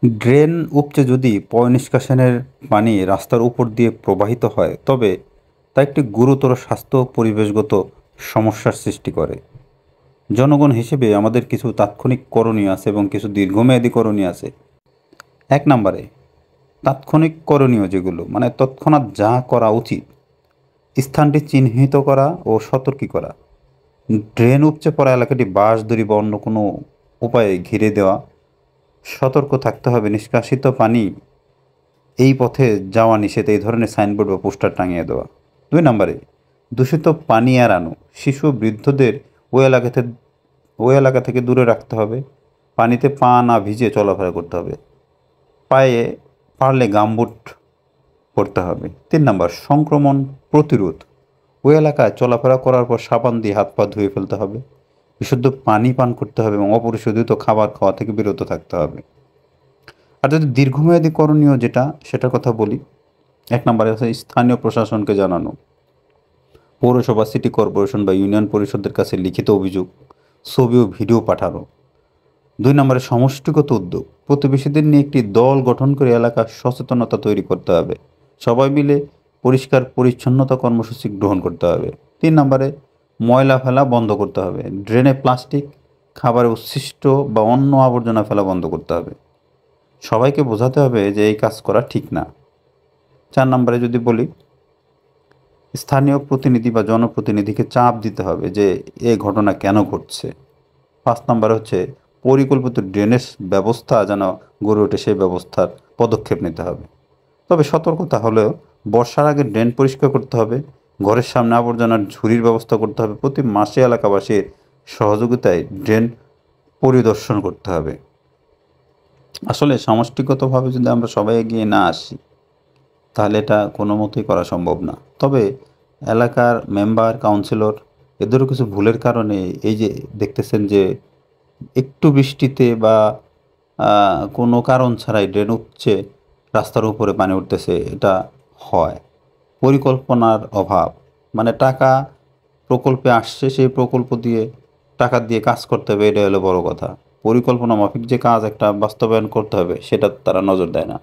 Drain উপচে যদি পয়ঃনিষ্কাশনের পানি রাস্তার উপর দিয়ে প্রবাহিত হয় তবে তা একটি গুরুতর স্বাস্থ্য ও পরিবেশগত সমস্যার সৃষ্টি করে। জনগণ হিসেবে আমাদের কিছু তাৎক্ষণিক করণীয় আছে এবং কিছু দীর্ঘমেয়াদী করণীয় আছে। ১ নম্বরে তাৎক্ষণিক করণীয় যেগুলো মানে তৎক্ষণাৎ যা করা উচিত, স্থানটি চিহ্নিত করা ও সতর্কী করা। ড্রেন উপচে পড়া এলাকাটি বাঁশ, দড়ি বা অন্য কোনো উপায়ে ঘিরে দেওয়া। সতর্ক থাকতে হবে, নিষ্কাশিত পানি এই পথে যাওয়া নিষেধ, এই ধরনের সাইনবোর্ড বা পোস্টার টাঙিয়ে দেওয়া। ২ নম্বরে দূষিত পানি এড়ানো, শিশু বৃদ্ধদের ওই এলাকা থেকে দূরে রাখতে হবে। পানিতে পা না ভিজে চলাফেরা করতে হবে। পায়ে পারলে গামবুট পরতে হবে। ৩ নম্বর সংক্রমণ প্রতিরোধ, ওই এলাকায় চলাফেরা করার পর সাবান দিয়ে হাত পা ধুয়ে ফেলতে হবে। বিশুদ্ধ পানি পান করতে হবে এবং অপরিশোধিত খাবার খাওয়া থেকে বিরত থাকতে হবে। আর যদি দীর্ঘমেয়াদী করণীয় সেটার কথা বলি, ১ নম্বরে হচ্ছে স্থানীয় প্রশাসনকে জানানো, পৌরসভা, সিটি কর্পোরেশন বা ইউনিয়ন পরিষদের কাছে লিখিত অভিযোগ, ছবি ও ভিডিও পাঠানো। ২ নম্বরে সমষ্টিগত উদ্যোগ, প্রতিবেশীদের নিয়ে একটি দল গঠন করে এলাকার সচেতনতা তৈরি করতে হবে। সবাই মিলে পরিষ্কার পরিচ্ছন্নতা কর্মসূচি গ্রহণ করতে হবে। ৩ নম্বরে ময়লা ফেলা বন্ধ করতে হবে। ড্রেনে প্লাস্টিক, খাবারের উচ্ছিষ্ট বা অন্য আবর্জনা ফেলা বন্ধ করতে হবে। সবাইকে বোঝাতে হবে যে এই কাজ করা ঠিক না। ৪ নম্বরে যদি বলি, স্থানীয় প্রতিনিধি বা জনপ্রতিনিধিকে চাপ দিতে হবে যে এই ঘটনা কেন ঘটছে। ৫ নম্বরে হচ্ছে পরিকল্পিত ড্রেনেজ ব্যবস্থা যেন গড়ে ওঠে, সেই ব্যবস্থার পদক্ষেপ নিতে হবে। তবে সতর্কতা হলেও বর্ষার আগে ড্রেন পরিষ্কার করতে হবে, ঘরের সামনে আবর্জনার ঝুড়ির ব্যবস্থা করতে হবে, প্রতি মাসে এলাকাবাসীর সহযোগিতায় ড্রেন পরিদর্শন করতে হবে। আসলে সমষ্টিগতভাবে যদি আমরা সবাই এগিয়ে না আসি তাহলে এটা কোনো মতেই করা সম্ভব না। তবে এলাকার মেম্বার, কাউন্সিলর এদেরও কিছু ভুলের কারণে এই যে দেখতেছেন যে একটু বৃষ্টিতে বা কোনো কারণ ছাড়াই ড্রেন উপচে রাস্তার উপরে পানি উঠতেছে, এটা হয়। পরিকল্পনার অভাব, মানে টাকা প্রকল্পে আসছে, সেই প্রকল্প দিয়ে টাকা দিয়ে কাজ করতে হবে, এটা হলো বড় কথা। পরিকল্পনা মাফিক যে কাজ একটা বাস্তবায়ন করতে হবে সেটা তারা নজর দেয় না।